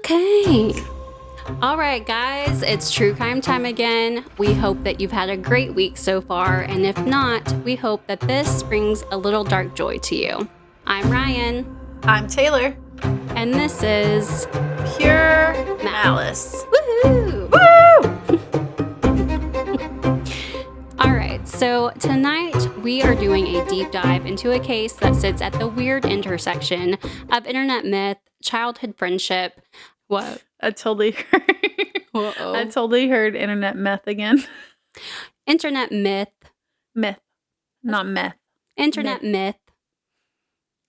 Okay. All right, guys, it's true crime time again. We hope that you've had a great week so far, and if not, we hope that this brings a little dark joy to you. I'm Ryan. I'm Taylor. And this is Pure Malice. Woohoo! Woo! All right, so tonight we are doing a deep dive into a case that sits at the weird intersection of internet myth, childhood friendship. What? I totally heard internet meth again. Internet myth. Myth, not meth. Internet myth.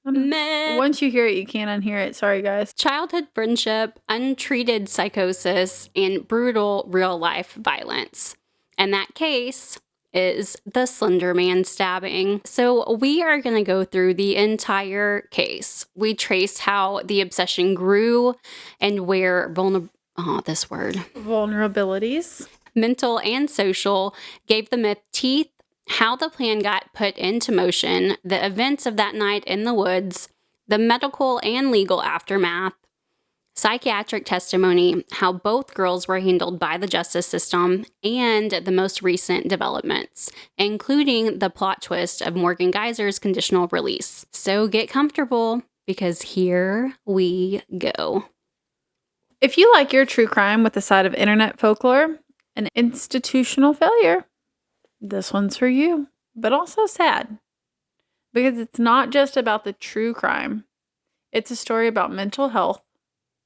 Myth. Once you hear it, you can't unhear it. Sorry, guys. Childhood friendship, untreated psychosis, and brutal real-life violence. And that case is the Slenderman stabbing. So we are going to go through the entire case. We trace how the obsession grew and where vulnerabilities, mental and social, gave the myth teeth, how the plan got put into motion, the events of that night in the woods, the medical and legal aftermath, psychiatric testimony, how both girls were handled by the justice system, and the most recent developments, including the plot twist of Morgan Geyser's conditional release. So get comfortable, because here we go. If you like your true crime with a side of internet folklore and institutional failure, this one's for you, but also sad. Because it's not just about the true crime. It's a story about mental health,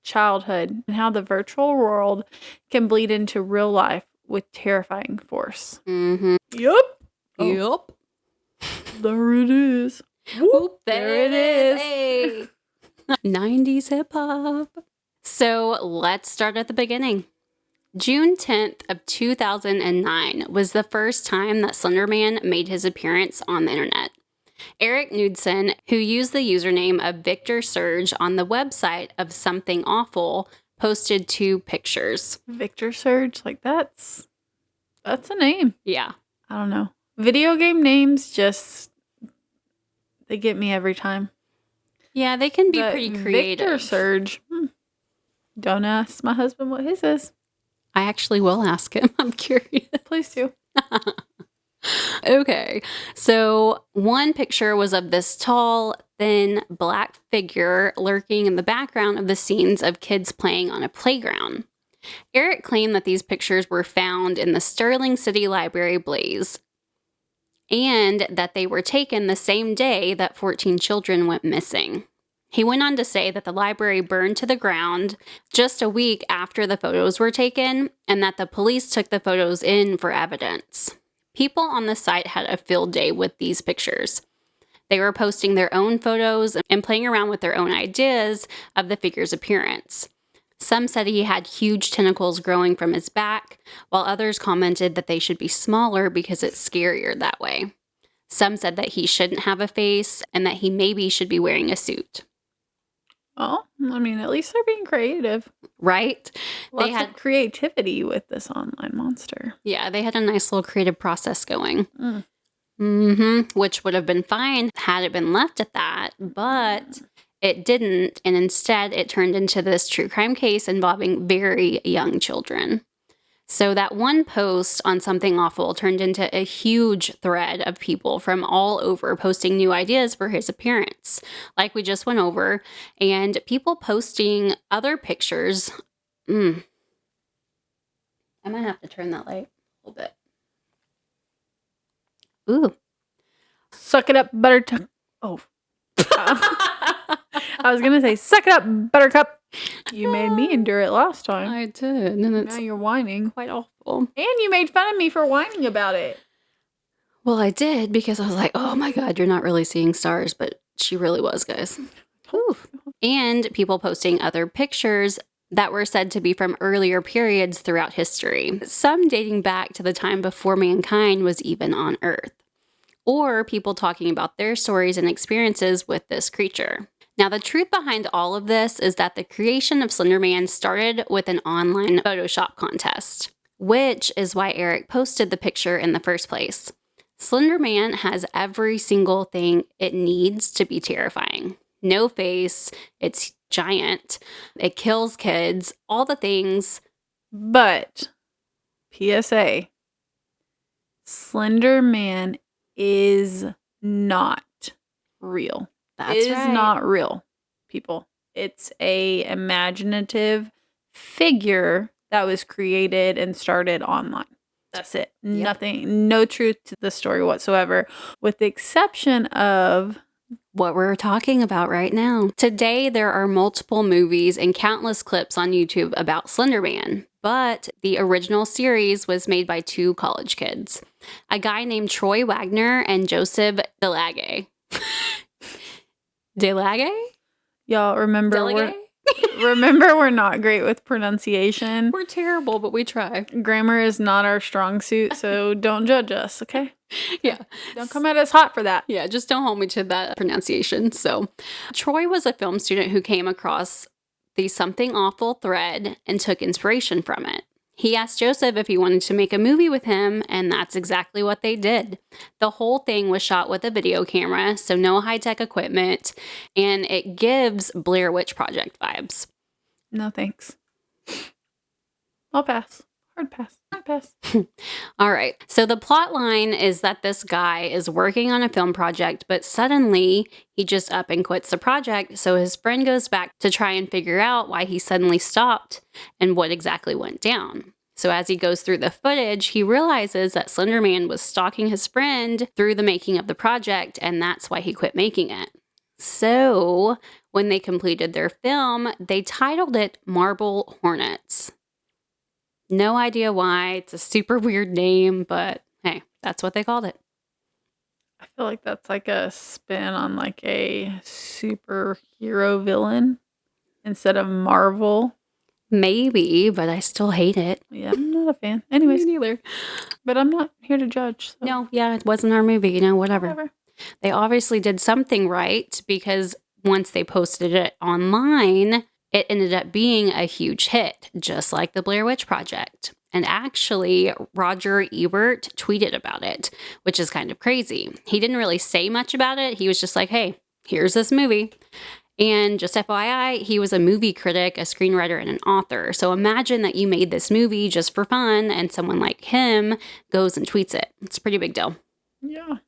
childhood, and how the virtual world can bleed into real life with terrifying force. Mm-hmm. Yup. Yup. There it is. Whoop, there it is. Hey. 90s hip-hop. So let's start at the beginning. June 10th of 2009 was the first time that Slenderman made his appearance on the internet. Eric Knudsen, who used the username of Victor Surge on the website of Something Awful, posted 2 pictures. Victor Surge, like that's a name. Yeah. I don't know. Video game names they get me every time. Yeah, they can be pretty creative. Victor Surge. Don't ask my husband what his is. I actually will ask him. I'm curious. Please do. Okay, so one picture was of this tall, thin, black figure lurking in the background of the scenes of kids playing on a playground. Eric claimed that these pictures were found in the Sterling City Library blaze, and that they were taken the same day that 14 children went missing. He went on to say that the library burned to the ground just a week after the photos were taken, and that the police took the photos in for evidence. People on the site had a field day with these pictures. They were posting their own photos and playing around with their own ideas of the figure's appearance. Some said he had huge tentacles growing from his back, while others commented that they should be smaller because it's scarier that way. Some said that he shouldn't have a face and that he maybe should be wearing a suit. Oh, I mean, at least they're being creative. Right? They had creativity with this online monster. Yeah, they had a nice little creative process going. Which would have been fine had it been left at that, but it didn't, and instead it turned into this true crime case involving very young children. So that one post on Something Awful turned into a huge thread of people from all over posting new ideas for his appearance, like we just went over, and people posting other pictures. I might have to turn that light a little bit. Ooh. Suck it up, buttercup. Oh. I was going to say, suck it up, buttercup. You made me endure it last time. I did. And now you're whining. Quite awful. And you made fun of me for whining about it. Well, I did, because I was like, oh my God, you're not really seeing stars. But she really was, guys. Oof. And people posting other pictures that were said to be from earlier periods throughout history, some dating back to the time before mankind was even on Earth. Or people talking about their stories and experiences with this creature. Now, the truth behind all of this is that the creation of Slenderman started with an online Photoshop contest, which is why Eric posted the picture in the first place. Slenderman has every single thing it needs to be terrifying. No face, it's giant. It kills kids, all the things. But PSA, Slenderman is not real. That's It is right. not real, people. It's a imaginative figure that was created and started online. That's it. Yep. Nothing, no truth to the story whatsoever, with the exception of What we're talking about right now. Today, there are multiple movies and countless clips on YouTube about Slenderman, but the original series was made by 2 college kids, a guy named Troy Wagner and Joseph Delage. Delage? y'all remember Delegate? we're not great with pronunciation. We're terrible, but we try. Grammar is not our strong suit, so don't judge us, okay? Yeah. Don't come at us hot for that. Yeah, just don't hold me to that pronunciation. So, Troy was a film student who came across the Something Awful thread and took inspiration from it. He asked Joseph if he wanted to make a movie with him, and that's exactly what they did. The whole thing was shot with a video camera, so no high-tech equipment, and it gives Blair Witch Project vibes. No thanks. I'll pass. Hard pass. Hard pass. All right. So the plot line is that this guy is working on a film project, but suddenly he just up and quits the project. So his friend goes back to try and figure out why he suddenly stopped and what exactly went down. So as he goes through the footage, he realizes that Slenderman was stalking his friend through the making of the project, and that's why he quit making it. So when they completed their film, they titled it Marble Hornets. No idea why. It's a super weird name, but hey, that's what they called it. I feel like that's like a spin on like a superhero villain instead of Marvel. Maybe, but I still hate it. Yeah, I'm not a fan. Anyways, Me neither. but I'm not here to judge. So No, yeah, it wasn't our movie, whatever. whatever. They obviously did something right because once they posted it online, it ended up being a huge hit, just like the Blair Witch Project. And actually, Roger Ebert tweeted about it, which is kind of crazy. He didn't really say much about it. He was just like, hey, here's this movie. And just FYI, he was a movie critic, a screenwriter, and an author. So imagine that you made this movie just for fun, and someone like him goes and tweets it. It's a pretty big deal. Yeah.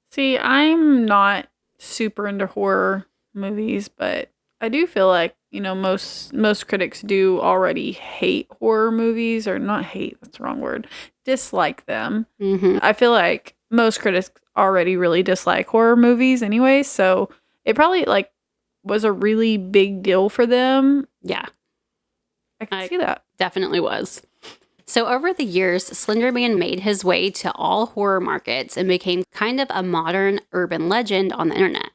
See, I'm not super into horror movies, but I do feel like, most critics do already hate horror movies, or not hate, that's the wrong word, dislike them. Mm-hmm. I feel like most critics already really dislike horror movies anyway, so it probably was a really big deal for them. Yeah. I can see that. Definitely was. So over the years, Slenderman made his way to all horror markets and became kind of a modern urban legend on the internet.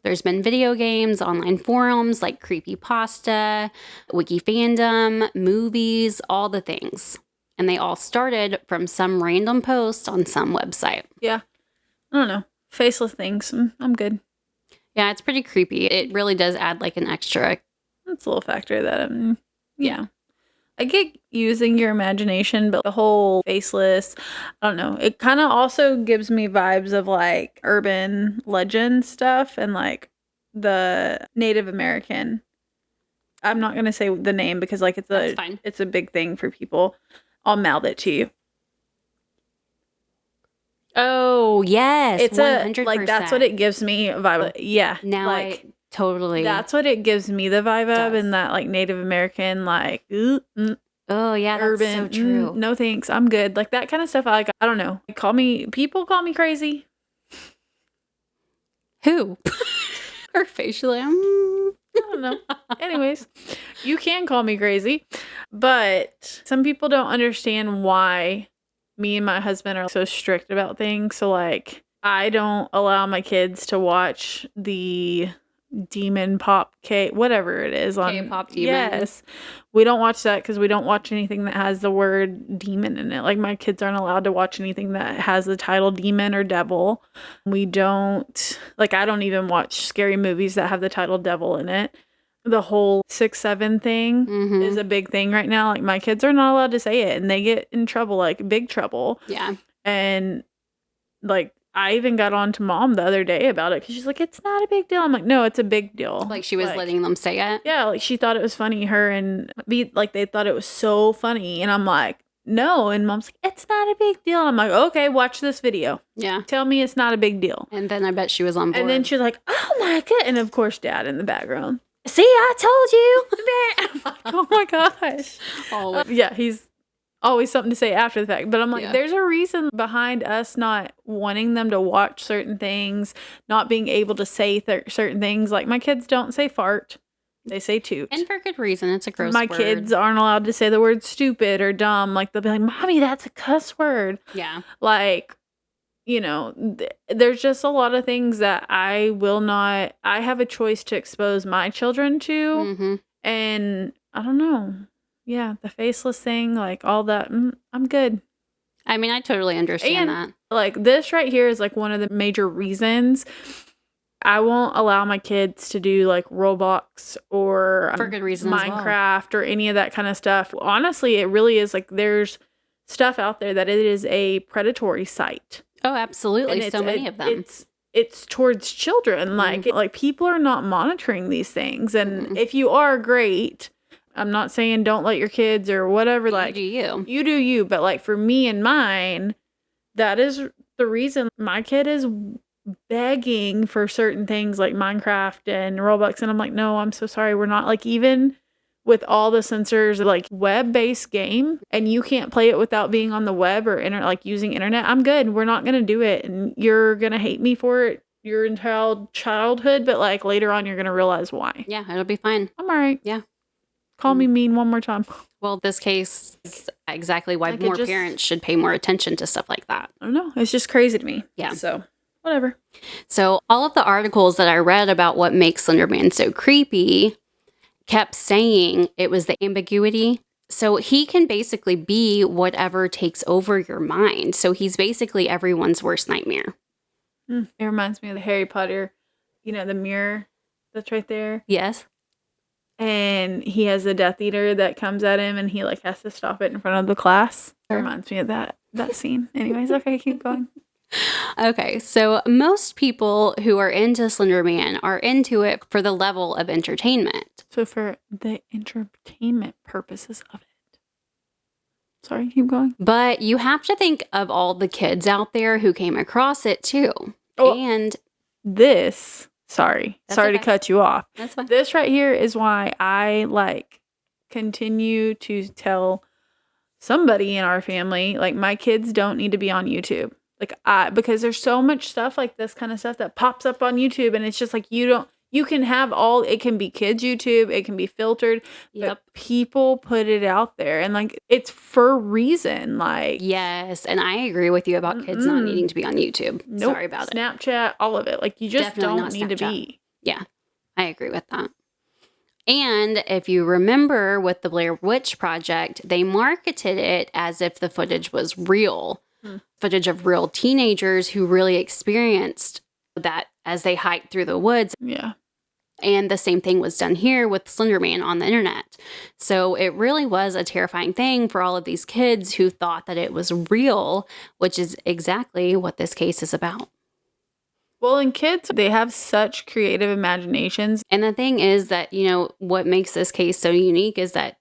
There's been video games, online forums like Creepypasta, Wiki Fandom, movies, all the things. And they all started from some random post on some website. Yeah. I don't know. Faceless things. I'm good. Yeah, it's pretty creepy. It really does add an extra. That's a little factor that, yeah. I get using your imagination, but the whole faceless, I don't know. It kind of also gives me vibes of urban legend stuff and the Native American. I'm not going to say the name because That's fine. It's a big thing for people. I'll mouth it to you. Oh, yes. It's 100%. that's what it gives me a vibe of. Yeah. Now I totally. That's what it gives me the vibe of, and that Native American oh yeah, that's urban. so true. No thanks, I'm good. That kind of stuff. I don't know. People call me crazy. Who? Or facially? I don't know. Anyways, you can call me crazy, but some people don't understand why me and my husband are so strict about things. So I don't allow my kids to watch the Demon Pop whatever it is on K-pop Demon. Yes, we don't watch that because we don't watch anything that has the word demon in it. My kids aren't allowed to watch anything that has the title demon or devil. We don't I don't even watch scary movies that have the title devil in it. The whole 6-7 thing is a big thing right now. My kids are not allowed to say it, and they get in trouble, big trouble. Yeah. And I even got on to Mom the other day about it because she's like, it's not a big deal. I'm like, no, it's a big deal. Like she was letting them say it? Yeah, like she thought it was funny. Her and B, like they thought it was so funny. And I'm like, no. And Mom's like, it's not a big deal. I'm like, okay, watch this video. Yeah. Tell me it's not a big deal. And then I bet she was on board. And then she's like, oh my God. And of course, Dad in the background. See, I told you. I'm like, oh my gosh. Yeah, he's always something to say after the fact. But I'm like, there's a reason behind us not wanting them to watch certain things, not being able to say certain things. Like my kids don't say fart. They say toot. And for good reason. It's a gross word. My kids aren't allowed to say the word stupid or dumb. Like they'll be like, Mommy, that's a cuss word. Yeah. Like, you know, there's just a lot of things that I have a choice to expose my children to. Mm-hmm. And I don't know. Yeah, the faceless thing, like all that, I'm good. I mean, I totally understand that. Like this right here is like one of the major reasons I won't allow my kids to do like Roblox or for good reason Minecraft or any of that kind of stuff. Honestly, it really is like there's stuff out there that it is a predatory site. Oh, absolutely. So many of them. It's towards children. Like people are not monitoring these things. And if you are, great. I'm not saying don't let your kids or whatever. Like you do you. But like for me and mine, that is the reason my kid is begging for certain things like Minecraft and Roblox. And I'm like, no, I'm so sorry. We're not like even with all the censors, like web-based game, and you can't play it without being on the web or like using internet. I'm good. We're not going to do it. And you're going to hate me for it your entire childhood. But like later on, you're going to realize why. Yeah, it'll be fine. I'm all right. Yeah. Call me mean one more time. Well, this case is exactly why more parents should pay more attention to stuff like that. I don't know. It's just crazy to me. Yeah. So, whatever. So, all of the articles that I read about what makes Slenderman so creepy kept saying it was the ambiguity. So, he can basically be whatever takes over your mind. So, he's basically everyone's worst nightmare. It reminds me of the Harry Potter, the mirror that's right there. Yes. And he has a Death Eater that comes at him and he like has to stop it in front of the class. It reminds me of that scene. Anyways, okay, keep going. Okay, so most people who are into Slenderman are into it for the level of entertainment. So for the entertainment purposes of it. Sorry, keep going. But you have to think of all the kids out there who came across it too. Oh, and this... Sorry to cut you off. That's fine. This right here is why I continue to tell somebody in our family, like my kids don't need to be on YouTube. Because there's so much stuff like this kind of stuff that pops up on YouTube and it's just like you can have it can be kids YouTube, it can be filtered, but people put it out there and like it's for a reason. Like yes, and I agree with you about kids not needing to be on YouTube. Nope. Sorry about Snapchat, all of it. Like you just don't need to be. Yeah, I agree with that. And if you remember with the Blair Witch Project, they marketed it as if the footage was real. Footage of real teenagers who really experienced that as they hiked through the woods. Yeah. And the same thing was done here with Slenderman on the internet. So it really was a terrifying thing for all of these kids who thought that it was real, which is exactly what this case is about. Well, and kids, they have such creative imaginations. And the thing is that, what makes this case so unique is that,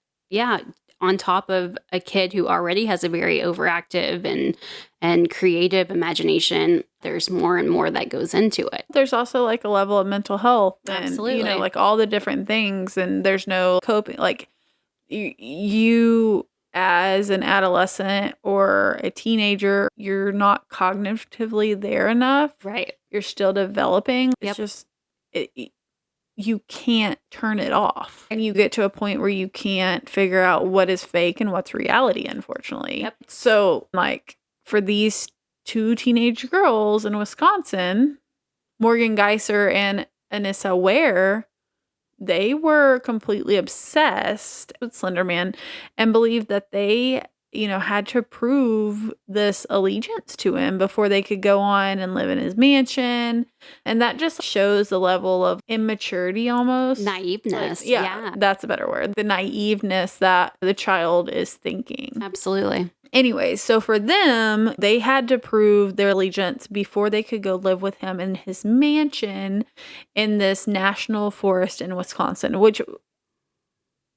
on top of a kid who already has a very overactive and creative imagination, there's more and more that goes into it. There's also like a level of mental health and, absolutely, like all the different things, and there's no coping. Like you as an adolescent or a teenager, you're not cognitively there enough. Right. You're still developing. Yep. It's just, you can't turn it off. And you get to a point where you can't figure out what is fake and what's reality, unfortunately. Yep. So, like, for these two teenage girls in Wisconsin, Morgan Geiser and Anissa Ware, they were completely obsessed with Slenderman and believed that they, had to prove this allegiance to him before they could go on and live in his mansion. And that just shows the level of immaturity almost. Naiveness. Yeah, that's a better word. The naiveness that the child is thinking. Absolutely. Anyway, so for them, they had to prove their allegiance before they could go live with him in his mansion in this national forest in Wisconsin, which,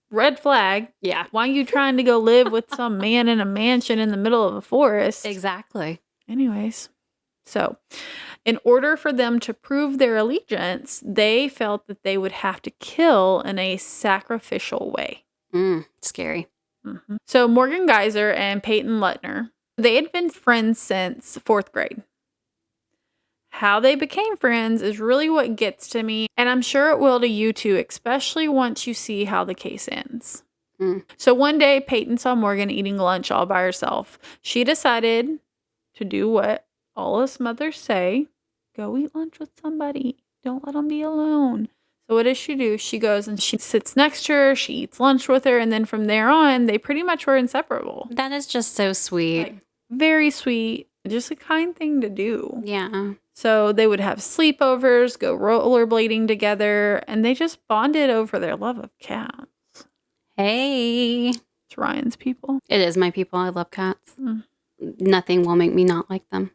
red flag. Yeah. Why are you trying to go live with some man in a mansion in the middle of a forest? Exactly. Anyways, so in order for them to prove their allegiance, they felt that they would have to kill in a sacrificial way. Scary. So Morgan Geyser and Peyton Lutner, they had been friends since 4th grade. How they became friends is really what gets to me, and I'm sure it will to you too, especially once you see how the case ends. So one day, Peyton saw Morgan eating lunch all by herself. She decided to do what all us mothers say: go eat lunch with somebody. Don't let them be alone. So what does she do? She goes and she sits next to her. She eats lunch with her. And then from there on, they pretty much were inseparable. That is just so sweet. Like, very sweet. Just a kind thing to do. Yeah. So they would have sleepovers, go rollerblading together, and they just bonded over their love of cats. Hey. It's Ryan's people. It is my people. I love cats. Nothing will make me not like them.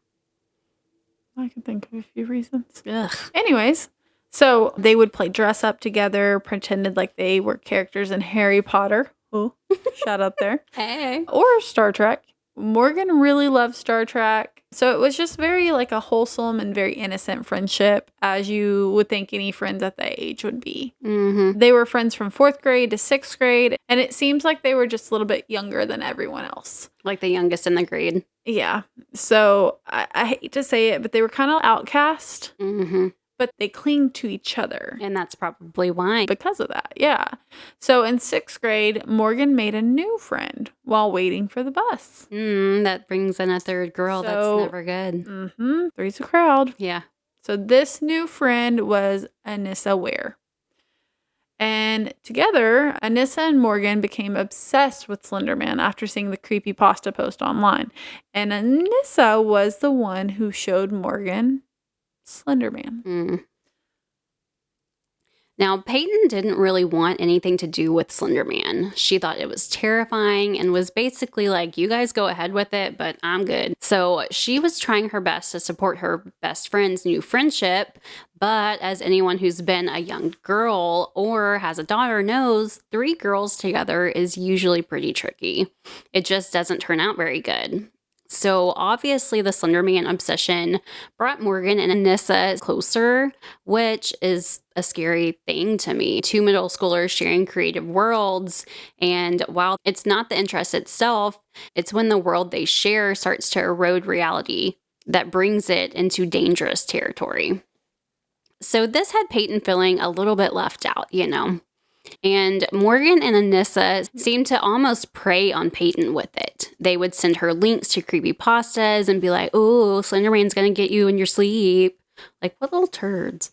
I can think of a few reasons. Ugh. Anyways, so they would play dress up together, pretended like they were characters in Harry Potter. Oh, shout out there. Hey. Or Star Trek. Morgan really loved Star Trek. So it was just very like a wholesome and very innocent friendship, as you would think any friends at that age would be. They were friends from 4th grade to 6th grade, and it seems like they were just a little bit younger than everyone else. Like the youngest in the grade. Yeah. So I hate to say it, but they were kind of outcast, but they clinged to each other. And that's probably why. Because of that, yeah. So in 6th grade, Morgan made a new friend while waiting for the bus. That brings in a third girl. That's never good. Three's a crowd. Yeah. So this new friend was Anissa Ware. And together, Anissa and Morgan became obsessed with Slenderman after seeing the creepypasta post online. And Anissa was the one who showed Morgan Slenderman. Now, Peyton didn't really want anything to do with Slenderman. She thought it was terrifying and was basically like, you guys go ahead with it, but I'm good. So she was trying her best to support her best friend's new friendship. But as anyone who's been a young girl or has a daughter knows, 3 girls together is usually pretty tricky. It just doesn't turn out very good. So obviously the Slenderman obsession brought Morgan and Anissa closer, which is a scary thing to me. 2 middle schoolers sharing creative worlds. And while it's not the interest itself, it's when the world they share starts to erode reality that brings it into dangerous territory. So this had Peyton feeling a little bit left out, you know. And Morgan and Anissa seemed to almost prey on Peyton with it. They would send her links to creepypastas and be like, oh, Slenderman's going to get you in your sleep. Like, what little turds.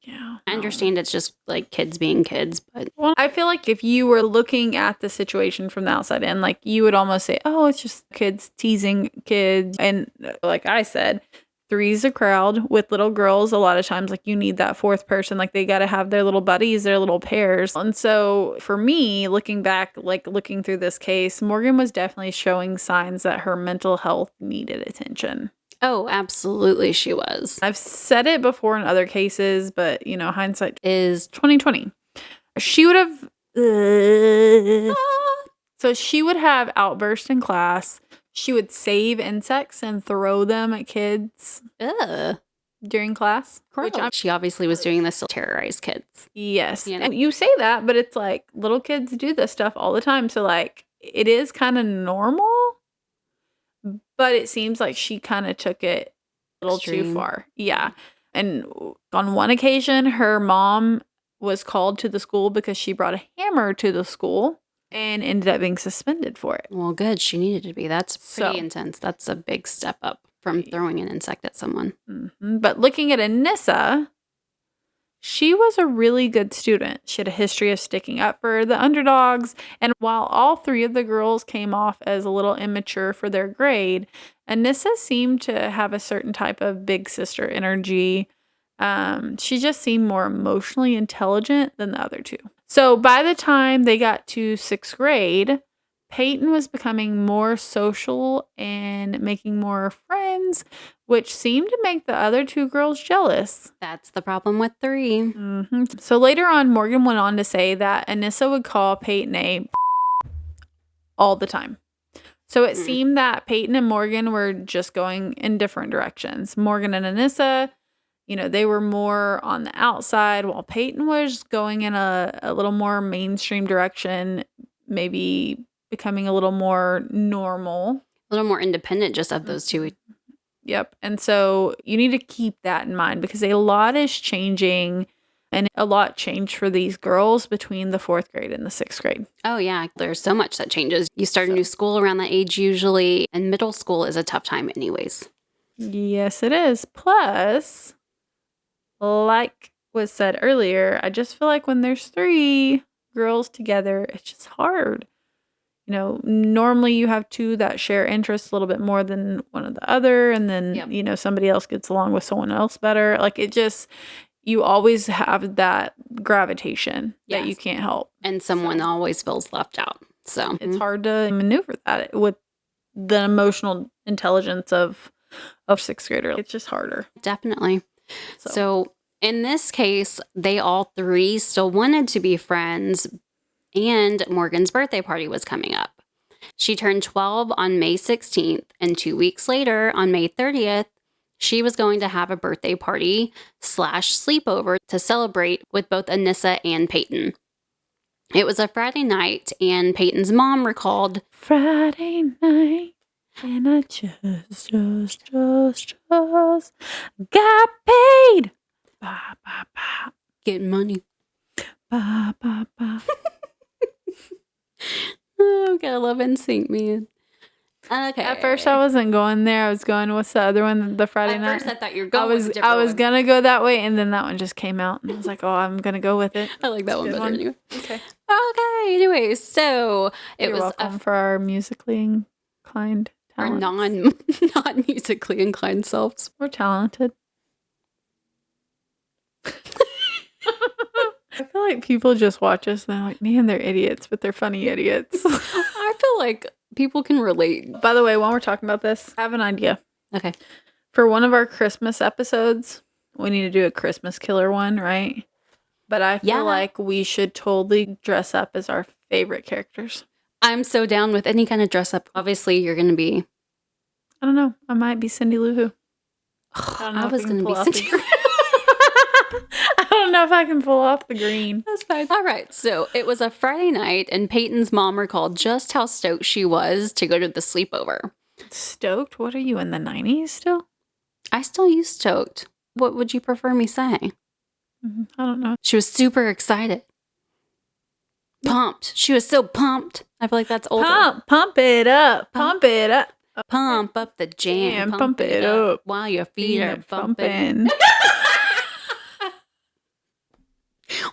Yeah. I understand it's just like kids being kids, but... Well, I feel like if you were looking at the situation from the outside in, like, you would almost say, oh, it's just kids teasing kids. And like I said, 3's a crowd with little girls. A lot of times, like, you need that 4th person. Like, they got to have their little buddies, their little pairs. And so for me, looking back, like looking through this case, Morgan was definitely showing signs that her mental health needed attention. Oh, absolutely she was. I've said it before in other cases, but, you know, hindsight is 2020. She would have... So she would have outbursts in class. She would save insects and throw them at kids during class. Which she obviously was doing this to terrorize kids. Yes. You know? And you say that, but it's like little kids do this stuff all the time. So like it is kind of normal, but it seems like she kind of took it a little too far. Yeah. And on one occasion, her mom was called to the school because she brought a hammer to the school. And ended up being suspended for it. Well, good. She needed to be. That's pretty intense. That's a big step up from throwing an insect at someone. But looking at Anissa, she was a really good student. She had a history of sticking up for the underdogs. And while all 3 of the girls came off as a little immature for their grade, Anissa seemed to have a certain type of big sister energy. She just seemed more emotionally intelligent than the other 2. So by the time they got to 6th grade, Peyton was becoming more social and making more friends, which seemed to make the other two girls jealous. That's the problem with 3. So later on, Morgan went on to say that Anissa would call Peyton a all the time. So it seemed that Peyton and Morgan were just going in different directions. Morgan and Anissa, they were more on the outside, while Peyton was going in a little more mainstream direction, maybe becoming a little more normal. A little more independent just of those two. Yep. And so you need to keep that in mind because a lot is changing, and a lot changed for these girls between the 4th grade and the 6th grade. Oh, yeah. There's so much that changes. You start a new school around that age usually, and middle school is a tough time anyways. Yes, it is. Plus, like was said earlier, I just feel like when there's 3 girls together, it's just hard. Normally you have 2 that share interests a little bit more than one of the other, and then, somebody else gets along with someone else better. Like you always have that gravitation that you can't help. And someone always feels left out. So it's hard to maneuver that with the emotional intelligence of 6th grader. It's just harder. Definitely. So in this case, they all 3 still wanted to be friends, and Morgan's birthday party was coming up. She turned 12 on May 16th, and 2 weeks later, on May 30th, she was going to have a birthday party / sleepover to celebrate with both Anissa and Peyton. It was a Friday night, and Peyton's mom recalled, "Friday night, and I just got paid. Ba, ba, ba. Getting money. Ba, ba, ba." Oh, gotta love NSYNC, man. Okay. At first, I wasn't going there. I was going, what's the other one? The Friday night. At first, I thought you were going with a different I was one. gonna go that way, and then that one just came out, and I was like, oh, I'm gonna go with it. I like that one better anyway. Okay. Okay. Anyway, so You're welcome for our musically inclined our talents. non musically inclined selves. We're talented. I feel like people just watch us and they're like, man, they're idiots, but they're funny idiots. I feel like people can relate. By the way, while we're talking about this, I have an idea. Okay. For one of our Christmas episodes, we need to do a Christmas killer one, right? But I feel like we should totally dress up as our favorite characters. I'm so down with any kind of dress up. Obviously, you're going to be... I don't know. I might be Cindy Lou Who. I was going to be Cindy. I don't know if I can pull off the green. That's fine. All right. So it was a Friday night, and Peyton's mom recalled just how stoked she was to go to the sleepover. Stoked? What are you, in the 90s still? I still use stoked. What would you prefer me say? I don't know. She was super excited. Pumped. She was so pumped. I feel like that's older. Pump it up. Pump it up. Pump up the jam. Pump it up while your feet are bumping.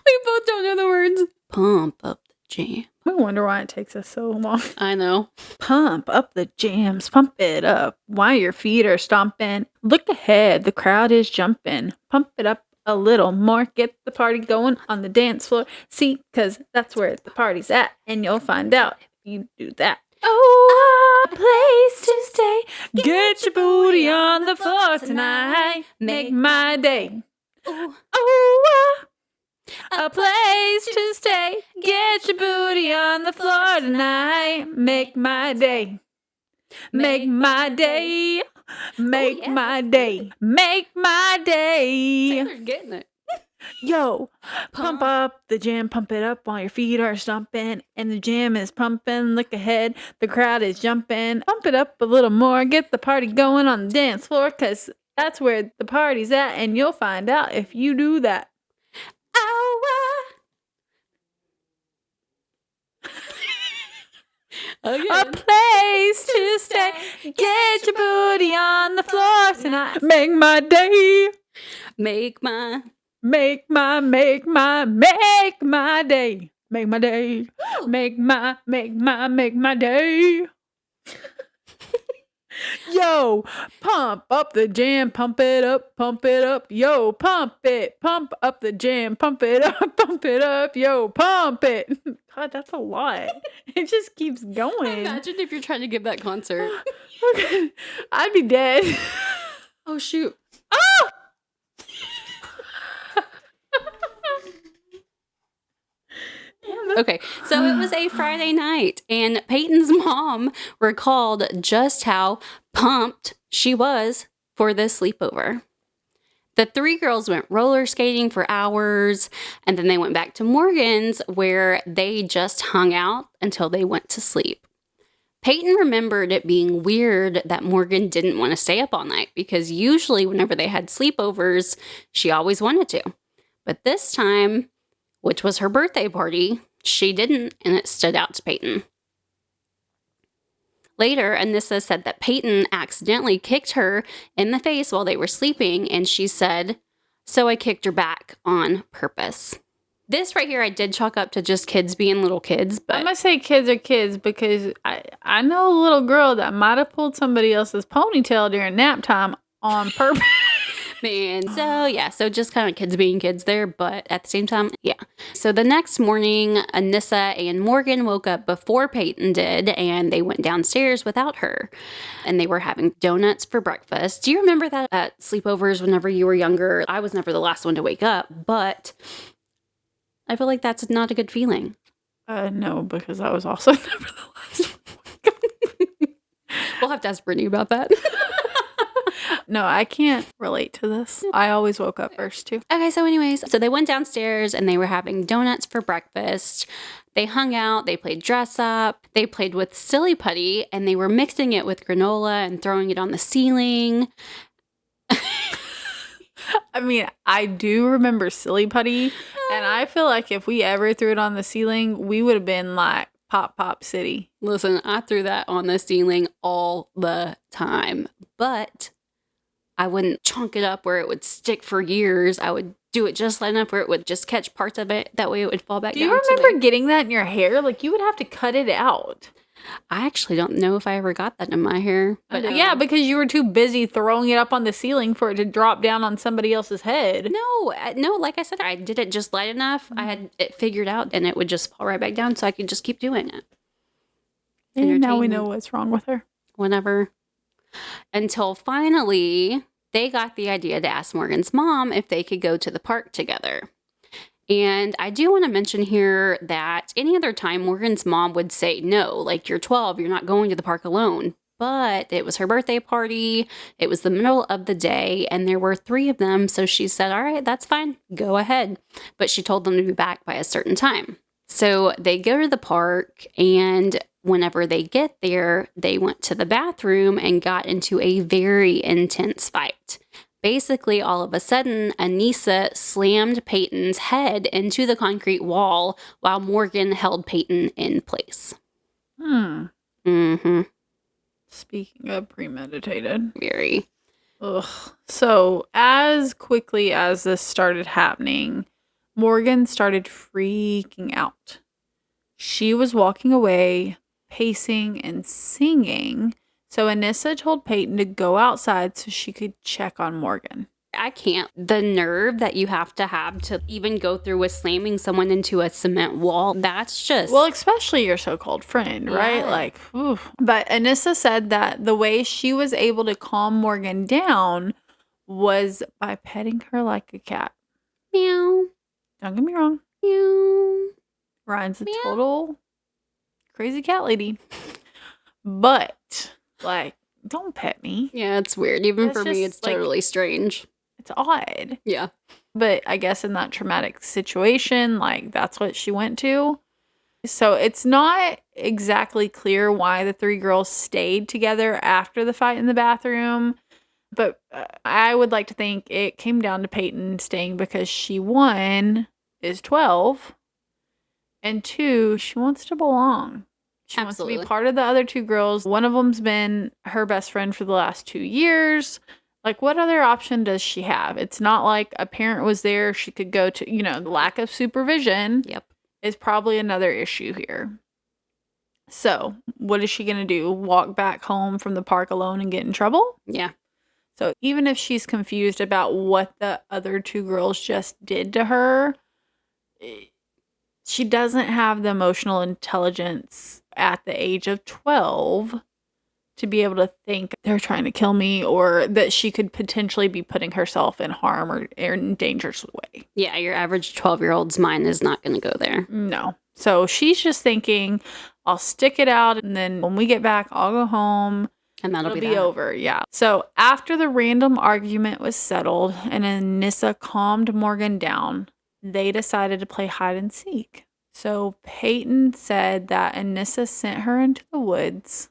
We both don't know the words. Pump up the jam. I wonder why it takes us so long. I know. Pump up the jams. Pump it up while your feet are stomping. Look ahead. The crowd is jumping. Pump it up a little more. Get the party going on the dance floor. See, because that's where the party's at. And you'll find out if you do that. Oh, a place to stay. Get your booty on the floor tonight. Make my day. Oh, a place to stay. Get your booty on the floor tonight. Make my day. Make my day. Make my day. Make my day. Taylor's getting it. Yo, pump up the jam, pump it up while your feet are stomping, and the jam is pumping. Look ahead, the crowd is jumping. Pump it up a little more, get the party going on the dance floor, cause that's where the party's at, and you'll find out if you do that. Again. A place to stay. Get your booty on the floor tonight. Make my day. Make my day. Make my day. Make my day. Make my day. Yo, pump up the jam, pump it up, pump it up. Yo, pump it, pump up the jam, pump it up, pump it up. Yo, pump it. God, that's a lot. It just keeps going. Imagine if you're trying to give that concert. I'd be dead. Oh, shoot. Okay, so it was a Friday night, and Peyton's mom recalled just how pumped she was for this sleepover. The three girls went roller skating for hours, and then they went back to Morgan's, where they just hung out until they went to sleep. Peyton remembered it being weird that Morgan didn't want to stay up all night, because usually whenever they had sleepovers, she always wanted to. But this time, which was her birthday party, she didn't, and it stood out to Peyton. Later, Anissa said that Peyton accidentally kicked her in the face while they were sleeping, and she said, "So I kicked her back on purpose." This right here I did chalk up to just kids being little kids, but I'm going to say kids are kids because I know a little girl that might have pulled somebody else's ponytail during nap time on purpose. man. So just kind of kids being kids there, but at the same time, yeah. So the next morning, Anissa and Morgan woke up before Peyton did, and they went downstairs without her. And they were having donuts for breakfast. Do you remember that at sleepovers whenever you were younger? I was never the last one to wake up, but I feel like that's not a good feeling. No, because I was also never the last one. We'll have to ask Brittany about that. No, I can't relate to this. I always woke up first, too. Okay, so anyways, so they went downstairs and they were having donuts for breakfast. They hung out, they played dress up, they played with silly putty, and they were mixing it with granola and throwing it on the ceiling. I mean, I do remember silly putty, and I feel like if we ever threw it on the ceiling, we would have been like Pop Pop City. Listen, I threw that on the ceiling all the time, but I wouldn't chunk it up where it would stick for years. I would do it just light enough where it would just catch parts of it. That way it would fall back down. Do you remember getting that in your hair? Like, you would have to cut it out. I actually don't know if I ever got that in my hair. But yeah, because you were too busy throwing it up on the ceiling for it to drop down on somebody else's head. No, like I said, I did it just light enough. I had it figured out, and it would just fall right back down, so I could just keep doing it. And now we know what's wrong with her. Whenever. Until finally, they got the idea to ask Morgan's mom if they could go to the park together. And I do want to mention here that any other time Morgan's mom would say no, like, you're 12, you're not going to the park alone. But it was her birthday party, it was the middle of the day, and there were 3 of them, so she said, all right, that's fine, go ahead. But she told them to be back by a certain time. So they go to the park, and whenever they get there, they went to the bathroom and got into a very intense fight. Basically, all of a sudden, Anissa slammed Peyton's head into the concrete wall while Morgan held Peyton in place. Mm-hmm. Speaking of premeditated. Very. Ugh. So, as quickly as this started happening, Morgan started freaking out. She was walking away, pacing and singing. So Anissa told Peyton to go outside so she could check on Morgan. I can't. The nerve that you have to even go through with slamming someone into a cement wall, that's just... Well, especially your so-called friend, right? Yeah. Like, oof. But Anissa said that the way she was able to calm Morgan down was by petting her like a cat. Meow. Don't get me wrong. Meow. Ryan's a Meow. total crazy cat lady. But... like, don't pet me. Yeah, it's weird. Even That's for me, just, it's totally strange. It's odd. Yeah. But I guess in that traumatic situation, like, that's what she went to. So it's not exactly clear why the 3 girls stayed together after the fight in the bathroom. But I would like to think it came down to Peyton staying because she, 1, is 12. And 2, she wants to belong. She Absolutely. wants to be part of the other 2 girls. One of them's been her best friend for the last 2 years. Like, what other option does she have? It's not like a parent was there she could go to, lack of supervision. Yep. Is probably another issue here. So, what is she going to do? Walk back home from the park alone and get in trouble? Yeah. So, even if she's confused about what the other two girls just did to her, she doesn't have the emotional intelligence at the age of 12 to be able to think they're trying to kill me, or that she could potentially be putting herself in harm or in dangerous way. Yeah, your average 12-year-old's mind is not going to go there. No. So she's just thinking, I'll stick it out, and then when we get back, I'll go home. And that'll It'll be be that. over. Yeah. So after the random argument was settled and Anissa calmed Morgan down, they decided to play hide and seek. So Peyton said that Anissa sent her into the woods,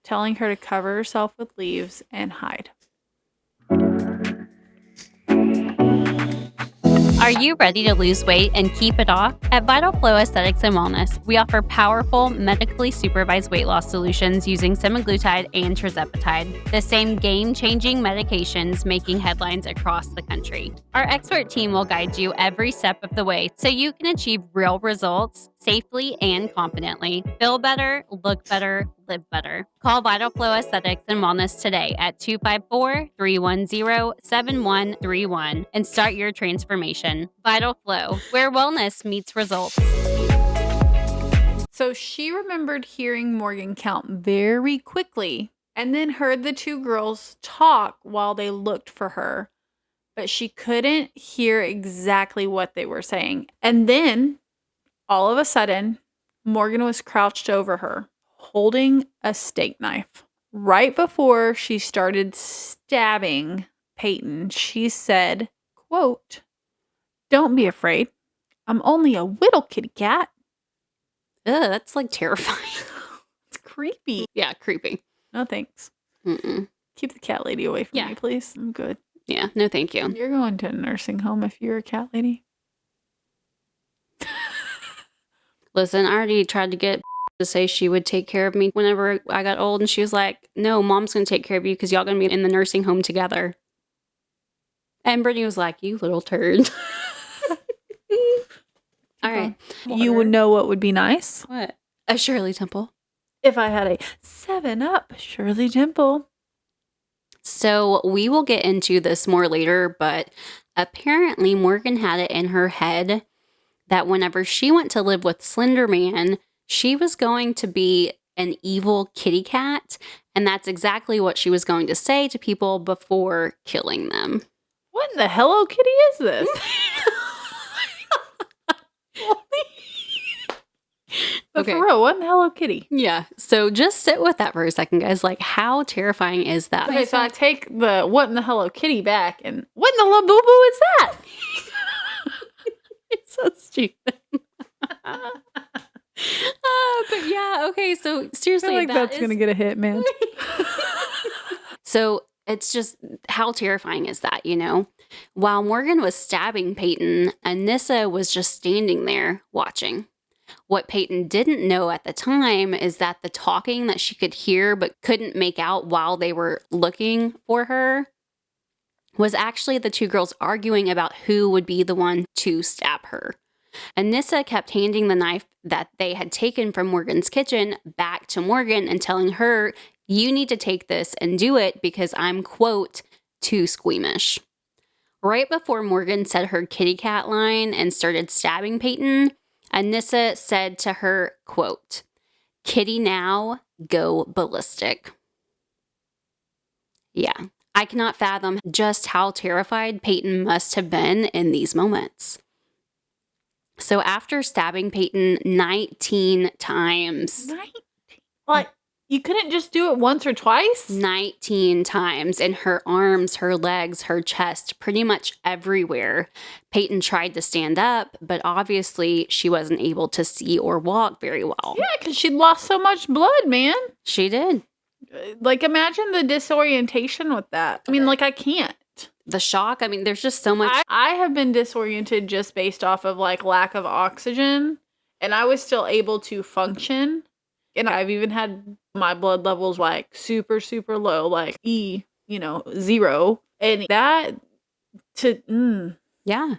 telling her to cover herself with leaves and hide. Are you ready to lose weight and keep it off? At Vital Flow Aesthetics and Wellness, we offer powerful, medically supervised weight loss solutions using semaglutide and tirzepatide, the same game-changing medications making headlines across the country. Our expert team will guide you every step of the way so you can achieve real results safely and confidently. Feel better, look better, live better. Call Vital Flow Aesthetics and Wellness today at 254-310-7131 and start your transformation. Vital Flow, where wellness meets results. So she remembered hearing Morgan count very quickly and then heard the two girls talk while they looked for her, but she couldn't hear exactly what they were saying. And then, all of a sudden, Morgan was crouched over her, holding a steak knife. Right before she started stabbing Peyton, she said, quote, "Don't be afraid. I'm only a little kitty cat." Ugh, that's like terrifying. It's creepy. Yeah, creepy. No thanks. Mm-mm. Keep the cat lady away from me, please. I'm good. Yeah, no thank you. You're going to a nursing home if you're a cat lady. Listen, I already tried to get to say she would take care of me whenever I got old, and she was like, no, Mom's going to take care of you because y'all going to be in the nursing home together. And Brittany was like, you little turd. All right. You would know what would be nice? What? A Shirley Temple. If I had a 7-Up Shirley Temple. So we will get into this more later, but apparently Morgan had it in her head that whenever she went to live with Slenderman, she was going to be an evil kitty cat, and that's exactly what she was going to say to people before killing them. What in the Hello Kitty is this? But Okay. for real, what in the Hello Kitty? Yeah. So just sit with that for a second, guys. Like, how terrifying is that? Okay, so I take the what in the Hello Kitty back, and what in the La Boo Boo is that? It's so stupid. But yeah, okay. So seriously, I feel like that's going to get a hit, man. So it's just, how terrifying is that, you know? While Morgan was stabbing Peyton, Anissa was just standing there watching. What Peyton didn't know at the time is that the talking that she could hear but couldn't make out while they were looking for her was actually the two girls arguing about who would be the one to stab her. Anissa kept handing the knife that they had taken from Morgan's kitchen back to Morgan and telling her, you need to take this and do it because I'm, quote, too squeamish. Right before Morgan said her kitty cat line and started stabbing Peyton, Anissa said to her, quote, kitty now, go ballistic. Yeah, I cannot fathom just how terrified Peyton must have been in these moments. So after stabbing Peyton 19 times. 19? Like, you couldn't just do it once or twice? 19 times in her arms, her legs, her chest, pretty much everywhere. Peyton tried to stand up, but obviously she wasn't able to see or walk very well. Yeah, because she'd lost so much blood, man. She did. Like, imagine the disorientation with that. I mean, like, I can't. The shock. I mean, there's just so much. I have been disoriented just based off of, like, lack of oxygen, and I was still able to function. And I've even had my blood levels, like, super, super low, like 0. And that Yeah.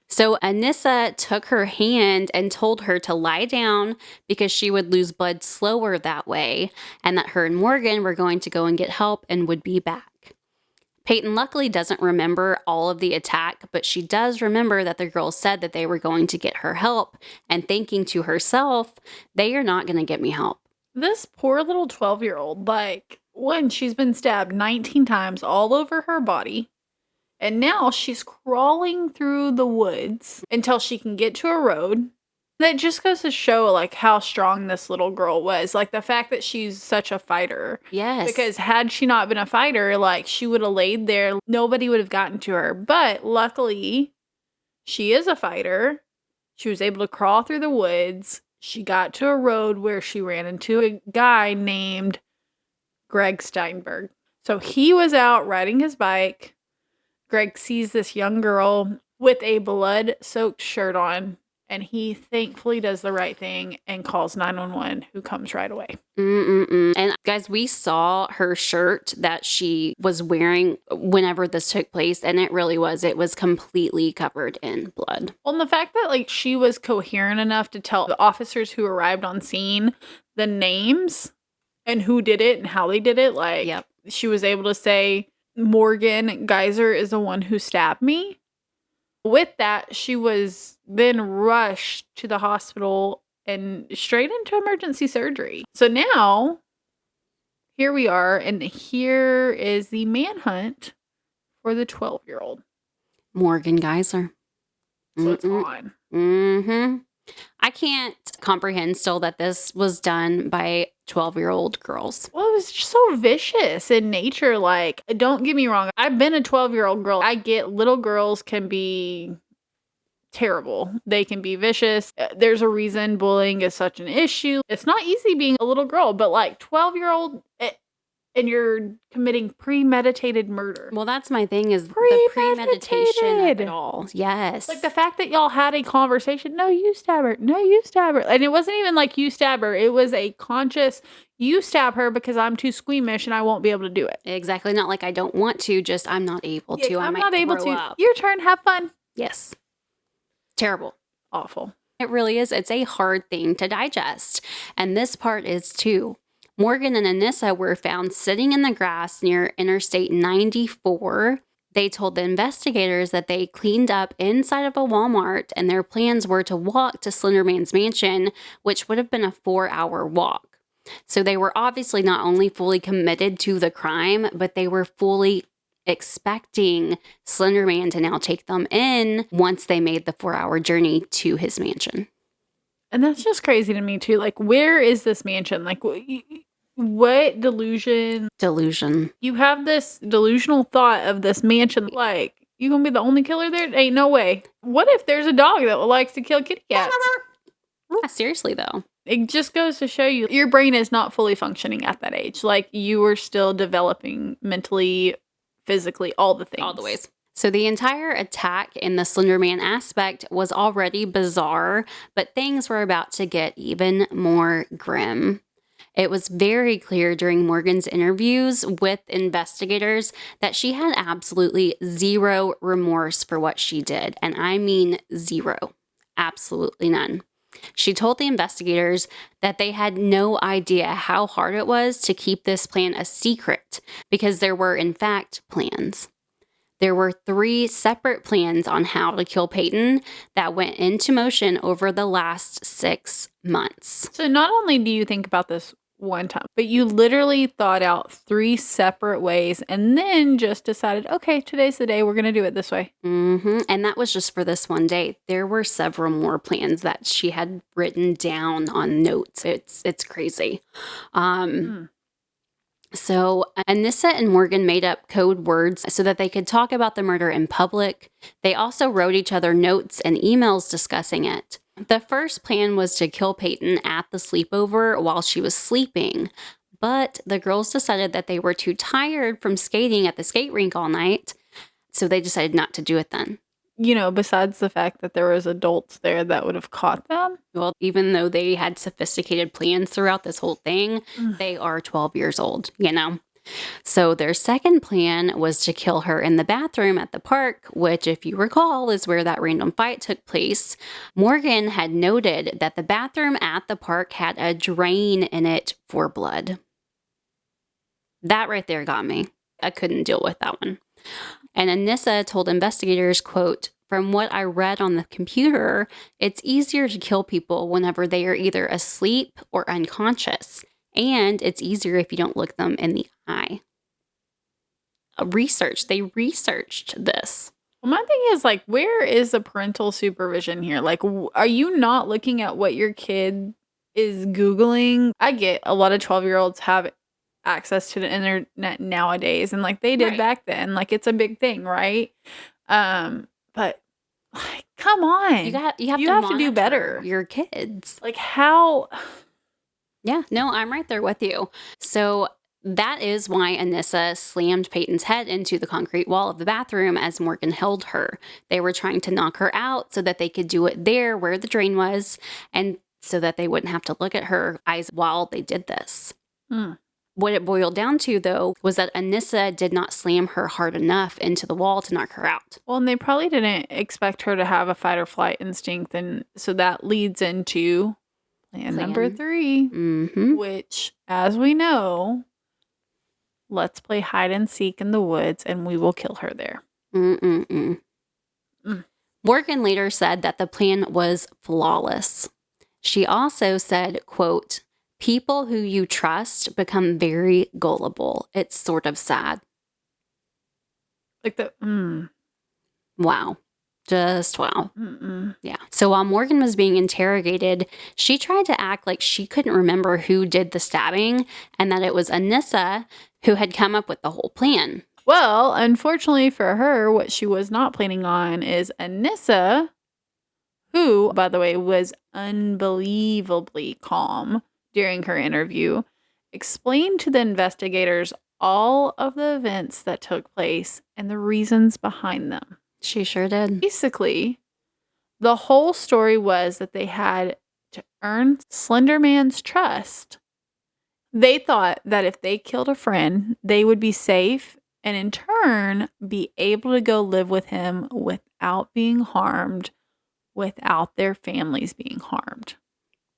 So Anissa took her hand and told her to lie down because she would lose blood slower that way, and that her and Morgan were going to go and get help and would be back. Peyton luckily doesn't remember all of the attack, but she does remember that the girls said that they were going to get her help, and thinking to herself, they are not going to get me help. This poor little 12-year-old, like, when she's been stabbed 19 times all over her body, and now she's crawling through the woods until she can get to a road. That just goes to show, like, how strong this little girl was. Like, the fact that she's such a fighter. Yes. Because had she not been a fighter, like, she would have laid there. Nobody would have gotten to her. But luckily, she is a fighter. She was able to crawl through the woods. She got to a road where she ran into a guy named Greg Steinberg. So he was out riding his bike. Greg sees this young girl with a blood-soaked shirt on, and he thankfully does the right thing and calls 911, who comes right away. And guys, we saw her shirt that she was wearing whenever this took place, and it was completely covered in blood. Well, and the fact that, like, she was coherent enough to tell the officers who arrived on scene the names and who did it and how they did it, like, Yep. She was able to say, Morgan Geyser is the one who stabbed me. With that, she was then rushed to the hospital and straight into emergency surgery. So now, here we are, and here is the manhunt for the 12-year-old. Morgan Geyser. So it's on. Mm-hmm. I can't comprehend still that this was done by 12-year-old girls. Well, it was just so vicious in nature. Like, don't get me wrong. I've been a 12-year-old girl. I get little girls can be terrible. They can be vicious. There's a reason bullying is such an issue. It's not easy being a little girl, but like 12-year-old and you're committing premeditated murder. Well, that's my thing is the premeditation of it all. Yes. Like the fact that y'all had a conversation. No, you stab her. No, you stab her. And it wasn't even like you stab her. It was a conscious, you stab her because I'm too squeamish and I won't be able to do it. Exactly. Not like I don't want to, just I'm not able to. I'm not able to. Your turn. Have fun. Yes. Terrible. Awful. It really is. It's a hard thing to digest. And this part is too. Morgan and Anissa were found sitting in the grass near Interstate 94. They told the investigators that they cleaned up inside of a Walmart and their plans were to walk to Slenderman's mansion, which would have been a 4-hour walk. So they were obviously not only fully committed to the crime, but they were fully expecting Slenderman to now take them in once they made the 4-hour journey to his mansion. And that's just crazy to me too. Like, where is this mansion? Like, what delusion? Delusion. You have this delusional thought of this mansion. Like, you gonna be the only killer there? Ain't no way. What if there's a dog that likes to kill kitty cats? Yeah, seriously though. It just goes to show you your brain is not fully functioning at that age. Like, you are still developing mentally, physically, all the things. All the ways. So the entire attack in the Slenderman aspect was already bizarre, but things were about to get even more grim. It was very clear during Morgan's interviews with investigators that she had absolutely zero remorse for what she did. And I mean zero. Absolutely none. She told the investigators that they had no idea how hard it was to keep this plan a secret because there were, in fact, plans. There were 3 separate plans on how to kill Peyton that went into motion over the last 6 months. So not only do you think about this one time, but you literally thought out 3 separate ways and then just decided, okay, today's the day, we're going to do it this way. Mm-hmm. And that was just for this one day. There were several more plans that she had written down on notes. It's crazy. So Anissa and Morgan made up code words so that they could talk about the murder in public. They also wrote each other notes and emails discussing it. The first plan was to kill Peyton at the sleepover while she was sleeping, but the girls decided that they were too tired from skating at the skate rink all night, so they decided not to do it then. You know, besides the fact that there was adults there that would have caught them. Well, even though they had sophisticated plans throughout this whole thing, they are 12 years old, you know? So their second plan was to kill her in the bathroom at the park, which, if you recall, is where that random fight took place. Morgan had noted that the bathroom at the park had a drain in it for blood. That right there got me. I couldn't deal with that one. And Anissa told investigators, quote, "From what I read on the computer, it's easier to kill people whenever they are either asleep or unconscious. And it's easier if you don't look them in the eye." They researched this. Well, my thing is, like, where is the parental supervision here? Like, are you not looking at what your kid is Googling? I get a lot of 12-year-olds have access to the internet nowadays, and like they did Right. back then. Like, it's a big thing, right? But like, come on. You have You to have to do monitor better. your kids. Like, how? Yeah, no, I'm right there with you. So that is why Anissa slammed Peyton's head into the concrete wall of the bathroom as Morgan held her. They were trying to knock her out so that they could do it there where the drain was, and so that they wouldn't have to look at her eyes while they did this. What it boiled down to, though, was that Anissa did not slam her hard enough into the wall to knock her out. Well, and they probably didn't expect her to have a fight or flight instinct, and so that leads into plan number 3, which, as we know, let's play hide and seek in the woods, and we will kill her there. Morgan later said that the plan was flawless. She also said, quote, "People who you trust become very gullible. It's sort of sad." Like Wow. Just wow. Yeah. So while Morgan was being interrogated, she tried to act like she couldn't remember who did the stabbing and that it was Anissa who had come up with the whole plan. Well, unfortunately for her, what she was not planning on is Anissa, who, by the way, was unbelievably calm during her interview, explained to the investigators all of the events that took place and the reasons behind them. She sure did. Basically, the whole story was that they had to earn Slenderman's trust. They thought that if they killed a friend, they would be safe and in turn be able to go live with him without being harmed, without their families being harmed.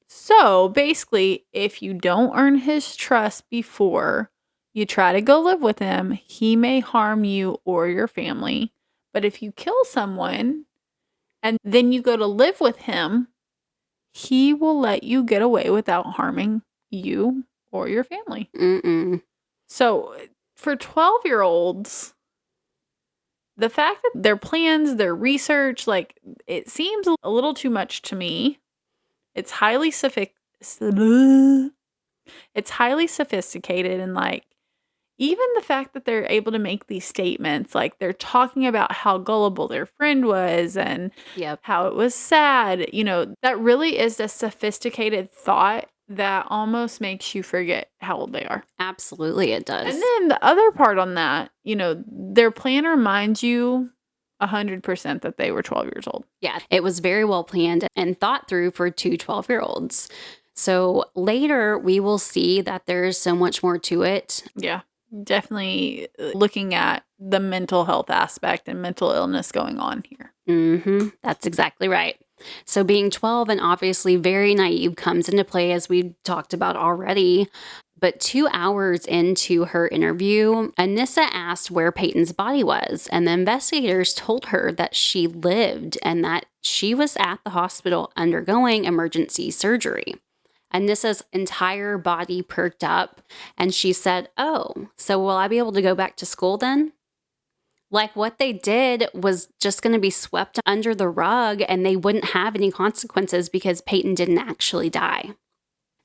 So basically, if you don't earn his trust before you try to go live with him, he may harm you or your family. But if you kill someone and then you go to live with him, he will let you get away without harming you or your family. So for 12-year-olds, the fact that their plans, their research, like, it seems a little too much to me. It's highly sophisticated, and like, even the fact that they're able to make these statements, like they're talking about how gullible their friend was and how it was sad, that really is a sophisticated thought that almost makes you forget how old they are. Absolutely, it does. And then the other part on that, their plan reminds you 100% that they were 12 years old. Yeah, it was very well planned and thought through for two 12-year-olds. So later we will see that there's so much more to it. Yeah, definitely looking at the mental health aspect and mental illness going on here. That's exactly right. So being 12 and obviously very naive comes into play, as we've talked about already. But 2 hours into her interview, Anissa asked where Peyton's body was, and the investigators told her that she lived and that she was at the hospital undergoing emergency surgery. Anissa's entire body perked up, and she said, "Oh, so will I be able to go back to school then?" Like, what they did was just going to be swept under the rug, and they wouldn't have any consequences because Peyton didn't actually die.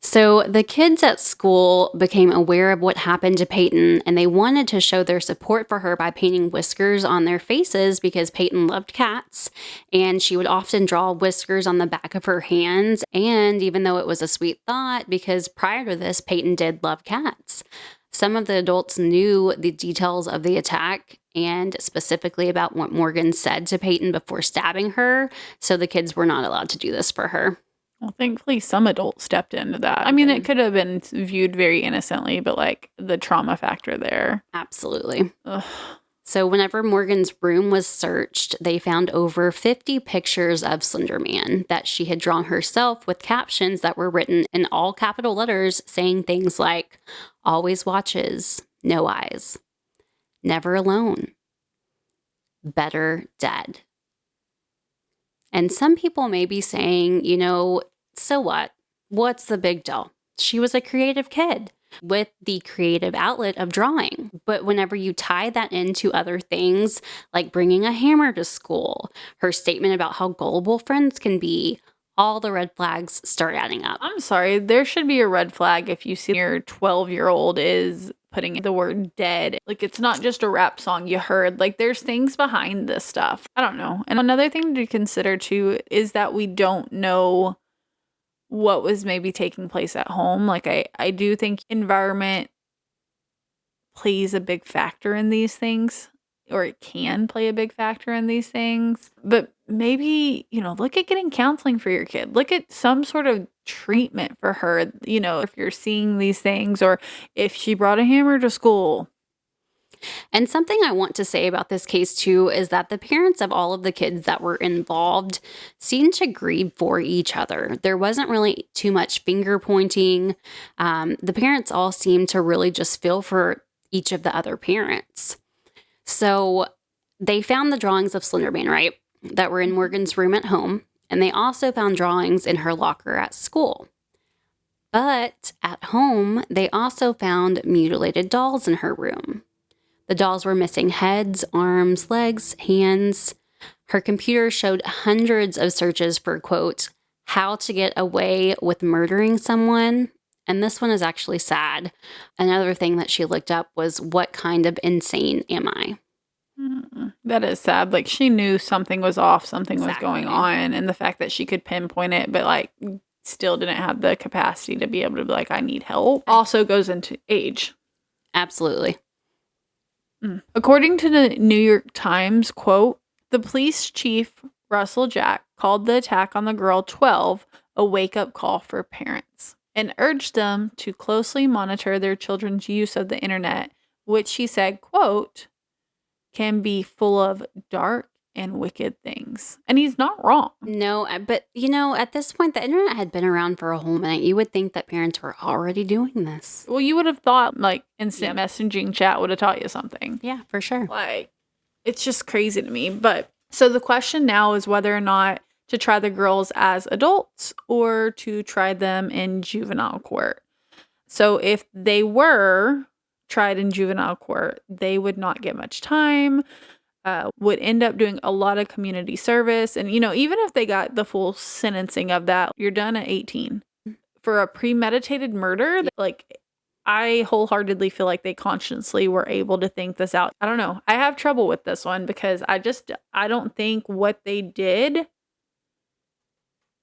So the kids at school became aware of what happened to Peyton, and they wanted to show their support for her by painting whiskers on their faces because Peyton loved cats, and she would often draw whiskers on the back of her hands. And even though it was a sweet thought, because prior to this, Peyton did love cats. Some of the adults knew the details of the attack and specifically about what Morgan said to Peyton before stabbing her, so the kids were not allowed to do this for her. Well, thankfully, some adults stepped into that. I mean, it could have been viewed very innocently, but like the trauma factor there. Absolutely. Ugh. So whenever Morgan's room was searched, they found over 50 pictures of Slenderman that she had drawn herself with captions that were written in all capital letters saying things like, always watches, no eyes, never alone, better dead. And some people may be saying, so what? What's the big deal? She was a creative kid with the creative outlet of drawing. But whenever you tie that into other things, like bringing a hammer to school, her statement about how gullible friends can be, all the red flags start adding up. I'm sorry, there should be a red flag if you see your 12-year-old is putting the word dead. Like, it's not just a rap song you heard. Like, there's things behind this stuff. I don't know. And another thing to consider, too, is that we don't know what was maybe taking place at home. Like, I do think environment plays a big factor in these things, or it can play a big factor in these things. But maybe, look at getting counseling for your kid. Look at some sort of treatment for her, if you're seeing these things, or if she brought a hammer to school. And something I want to say about this case, too, is that the parents of all of the kids that were involved seemed to grieve for each other. There wasn't really too much finger pointing. The parents all seemed to really just feel for each of the other parents. So they found the drawings of Slenderman, right, that were in Morgan's room at home. And they also found drawings in her locker at school. But at home, they also found mutilated dolls in her room. The dolls were missing heads, arms, legs, hands. Her computer showed hundreds of searches for, quote, how to get away with murdering someone. And this one is actually sad. Another thing that she looked up was, what kind of insane am I? That is sad. Like, she knew something was off, something was going on. And the fact that she could pinpoint it, but like still didn't have the capacity to be able to be like, I need help, also goes into age. Absolutely. According to the New York Times, quote, the police chief, Russell Jack, called the attack on the girl 12 a wake-up call for parents and urged them to closely monitor their children's use of the internet, which he said, quote, can be full of dark and wicked things. And he's not wrong. No, but at this point, the internet had been around for a whole minute. You would think that parents were already doing this. Well, you would have thought like instant messaging chat would have taught you something. Yeah, for sure. Like, it's just crazy to me. But so the question now is whether or not to try the girls as adults or to try them in juvenile court. So if they were tried in juvenile court, they would not get much time. Would end up doing a lot of community service. And, even if they got the full sentencing of that, you're done at 18. For a premeditated murder, like, I wholeheartedly feel like they consciously were able to think this out. I don't know. I have trouble with this one because I don't think what they did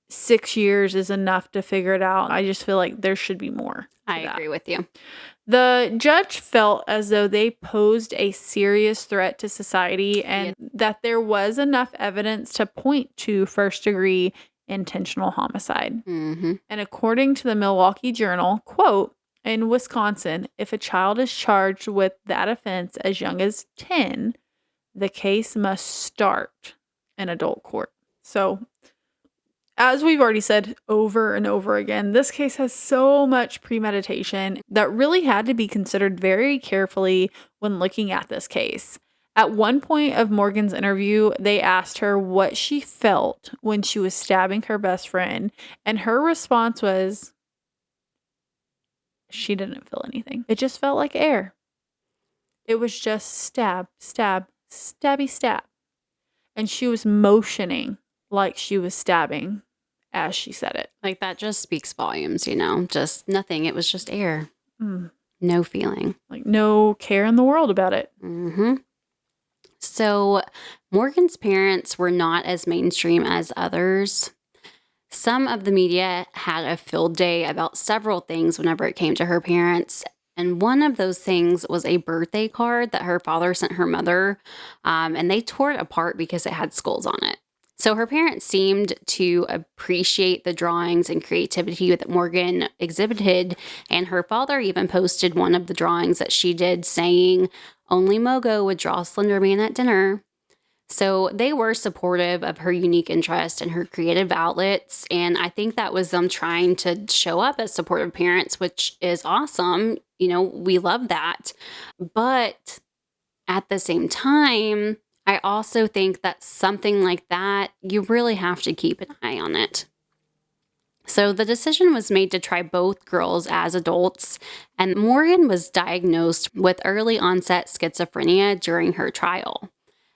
6 years is enough to figure it out. I just feel like there should be more. I agree with you. The judge felt as though they posed a serious threat to society and that there was enough evidence to point to first-degree intentional homicide. Mm-hmm. And according to the Milwaukee Journal, quote, in Wisconsin, if a child is charged with that offense as young as 10, the case must start in adult court. So, as we've already said over and over again, this case has so much premeditation that really had to be considered very carefully when looking at this case. At one point of Morgan's interview, they asked her what she felt when she was stabbing her best friend, and her response was, she didn't feel anything. It just felt like air. It was just stab, stab, stabby, stab. And she was motioning like she was stabbing as she said it. Like, that just speaks volumes, just nothing. It was just air. Mm. No feeling. Like, no care in the world about it. Mm-hmm. So Morgan's parents were not as mainstream as others. Some of the media had a field day about several things whenever it came to her parents. And one of those things was a birthday card that her father sent her mother. And they tore it apart because it had skulls on it. So her parents seemed to appreciate the drawings and creativity that Morgan exhibited, and her father even posted one of the drawings that she did saying, "Only Mogo would draw Slenderman at dinner." So they were supportive of her unique interest and her creative outlets, and I think that was them trying to show up as supportive parents, which is awesome. We love that. But at the same time, I also think that something like that, you really have to keep an eye on it. So the decision was made to try both girls as adults, and Morgan was diagnosed with early onset schizophrenia during her trial.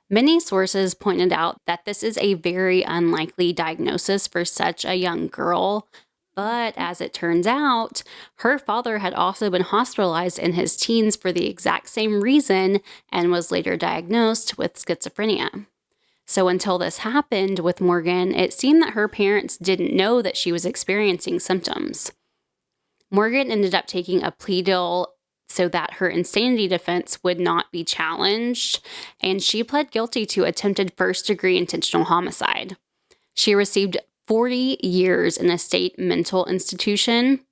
Many sources pointed out that this is a very unlikely diagnosis for such a young girl, but as it turns out, her father had also been hospitalized in his teens for the exact same reason and was later diagnosed with schizophrenia. So until this happened with Morgan, it seemed that her parents didn't know that she was experiencing symptoms. Morgan ended up taking a plea deal so that her insanity defense would not be challenged, and she pled guilty to attempted first-degree intentional homicide. She received 40 years in a state mental institution.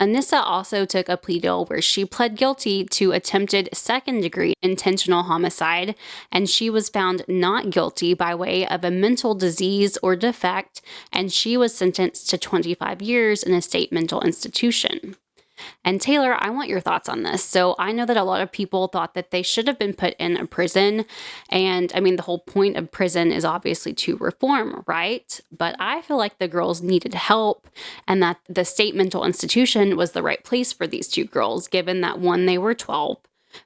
Anissa also took a plea deal where she pled guilty to attempted second-degree intentional homicide, and she was found not guilty by way of a mental disease or defect, and she was sentenced to 25 years in a state mental institution. And Taylor, I want your thoughts on this. So I know that a lot of people thought that they should have been put in a prison. And I mean, the whole point of prison is obviously to reform, right? But I feel like the girls needed help and that the state mental institution was the right place for these two girls, given that one, they were 12.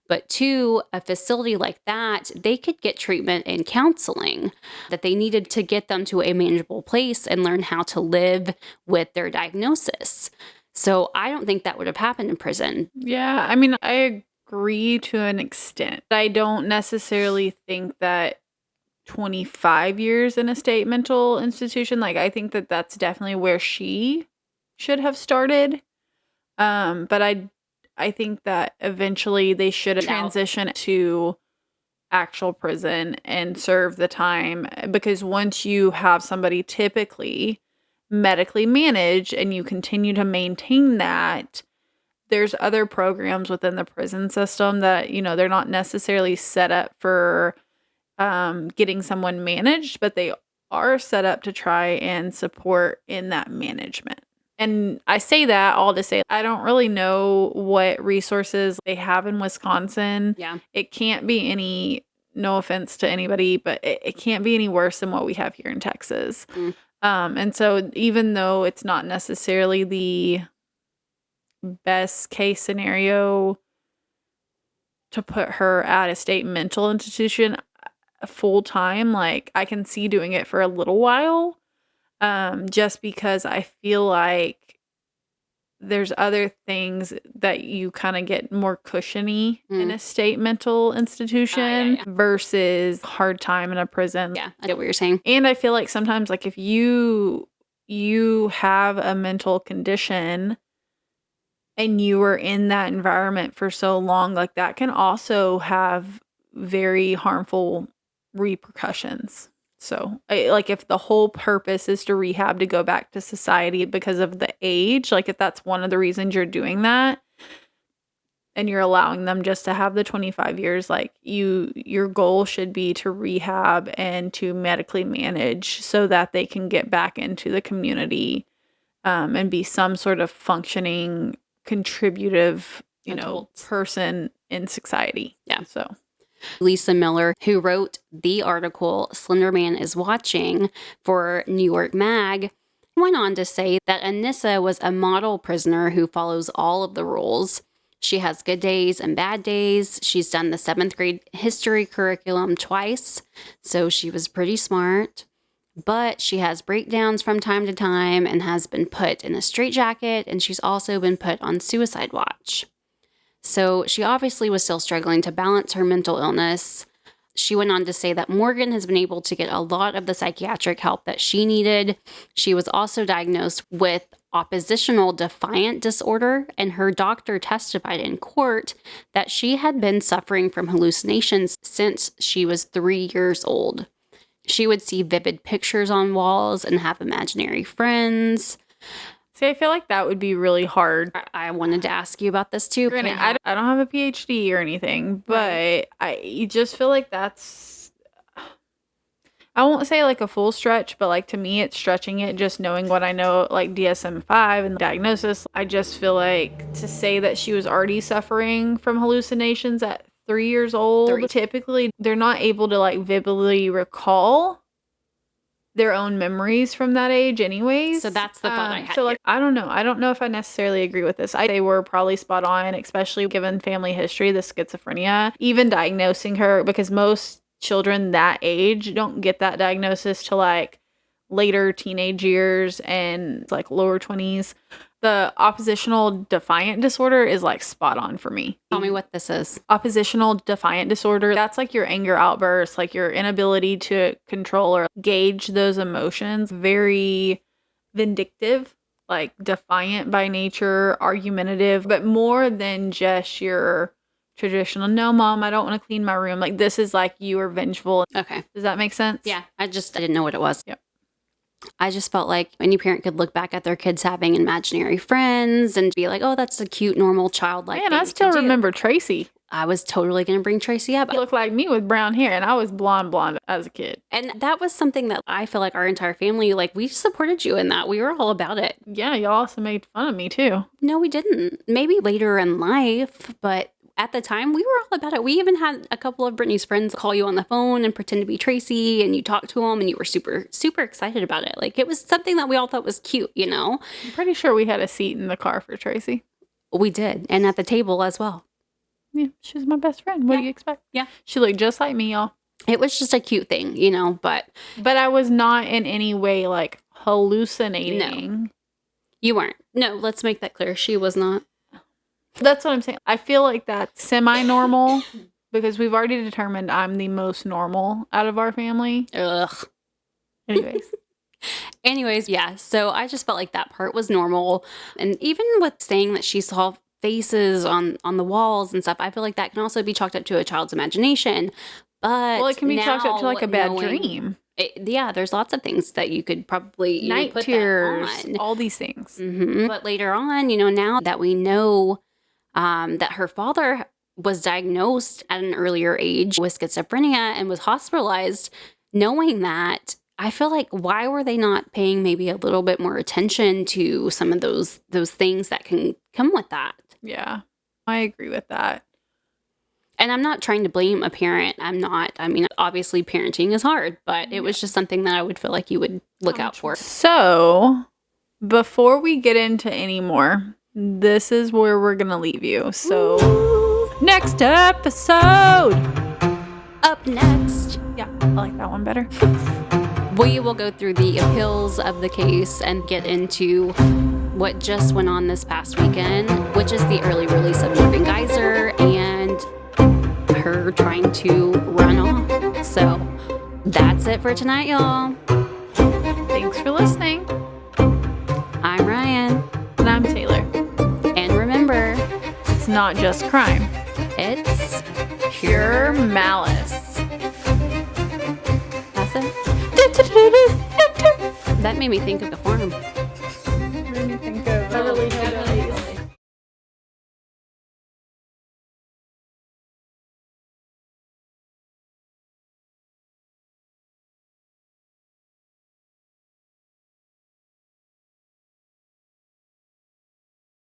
But two, a facility like that, they could get treatment and counseling that they needed to get them to a manageable place and learn how to live with their diagnosis. So I don't think that would have happened in prison. Yeah, I mean, I agree to an extent. I don't necessarily think that 25 years in a state mental institution, I think that that's definitely where she should have started. But I think that eventually they should transition to actual prison and serve the time, because once you have somebody typically medically managed and you continue to maintain that, there's other programs within the prison system that, they're not necessarily set up for getting someone managed, but they are set up to try and support in that management. And I say that all to say, I don't really know what resources they have in Wisconsin. Yeah. It can't be any, no offense to anybody, but it can't be any worse than what we have here in Texas. And so even though it's not necessarily the best case scenario to put her at a state mental institution full time, I can see doing it for a little while, just because I feel like there's other things that you kind of get more cushiony in a state mental institution versus hard time in a prison. Yeah, I get what you're saying. And I feel like sometimes, if you have a mental condition and you were in that environment for so long, that can also have very harmful repercussions. So, if the whole purpose is to rehab to go back to society because of the age, if that's one of the reasons you're doing that and you're allowing them just to have the 25 years, your goal should be to rehab and to medically manage so that they can get back into the community and be some sort of functioning, contributive, person in society. Yeah. So Lisa Miller, who wrote the article Slenderman is Watching for New York Mag, went on to say that Anissa was a model prisoner who follows all of the rules. She has good days and bad days. She's done the 7th grade history curriculum twice, so she was pretty smart. But she has breakdowns from time to time and has been put in a straitjacket, and she's also been put on suicide watch. So she obviously was still struggling to balance her mental illness. She went on to say that Morgan has been able to get a lot of the psychiatric help that she needed. She was also diagnosed with oppositional defiant disorder, and her doctor testified in court that she had been suffering from hallucinations since she was 3 years old. She would see vivid pictures on walls and have imaginary friends. See, I feel like that would be really hard. I wanted to ask you about this too. Granted, I don't have a PhD or anything, but I just feel like that's, I won't say like a full stretch, but like to me, it's stretching it just knowing what I know, like DSM-5 and the diagnosis. I just feel like to say that she was already suffering from hallucinations at 3 years old, typically they're not able to like vividly recall their own memories from that age anyways. So that's the thought I had. So like, I don't know. I don't know if I necessarily agree with this. They were probably spot on, especially given family history, the schizophrenia, even diagnosing her, because most children that age don't get that diagnosis till like later teenage years and like lower 20s. The oppositional defiant disorder is like spot on for me. Tell me what this is. Oppositional defiant disorder. That's like your anger outbursts, like your inability to control or gauge those emotions. Very vindictive, like defiant by nature, argumentative, but more than just your traditional, no, mom, I don't want to clean my room. Like this is like you are vengeful. Okay. Does that make sense? Yeah. I didn't know what it was. Yep. I just felt like any parent could look back at their kids having imaginary friends and be like, oh, that's a cute, normal, childlike thing. Man, I still remember Tracy. I was totally going to bring Tracy up. You look like me with brown hair, and I was blonde as a kid. And that was something that I feel like our entire family, like, we supported you in that. We were all about it. Yeah, y'all also made fun of me, too. No, we didn't. Maybe later in life, but at the time, we were all about it. We even had a couple of Brittany's friends call you on the phone and pretend to be Tracy, and you talked to them, and you were super, super excited about it. Like, it was something that we all thought was cute, you know? I'm pretty sure we had a seat in the car for Tracy. We did, and at the table as well. Yeah, she was my best friend. What do you expect? Yeah. She looked just like me, y'all. It was just a cute thing, you know, but I was not in any way, like, hallucinating. No. You weren't. No, let's make that clear. She was not. That's what I'm saying. I feel like that's semi-normal because we've already determined I'm the most normal out of our family. Ugh. Anyways, yeah. So I just felt like that part was normal. And even with saying that she saw faces on the walls and stuff, I feel like that can also be chalked up to a child's imagination. But well, it can be chalked up to like a bad dream. Yeah, there's lots of things that you could probably night put terrors, all these things. Mm-hmm. But later on, you know, now that we know that her father was diagnosed at an earlier age with schizophrenia and was hospitalized, knowing that, I feel like why were they not paying maybe a little bit more attention to some of those things that can come with that? Yeah, I agree with that. And I'm not trying to blame a parent. I'm not. I mean, obviously parenting is hard, but it was just something that I would feel like you would look out for. So before we get into any more, this is where we're going to leave you. So next episode. Up next. Yeah, I like that one better. We will go through the appeals of the case and get into what just went on this past weekend, which is the early release of Morgan Geyser and her trying to run off. So that's it for tonight, y'all. Thanks for listening. I'm Ryan. And I'm Taylor. And remember, it's not just crime. It's pure malice. That's it. That made me think of the farm.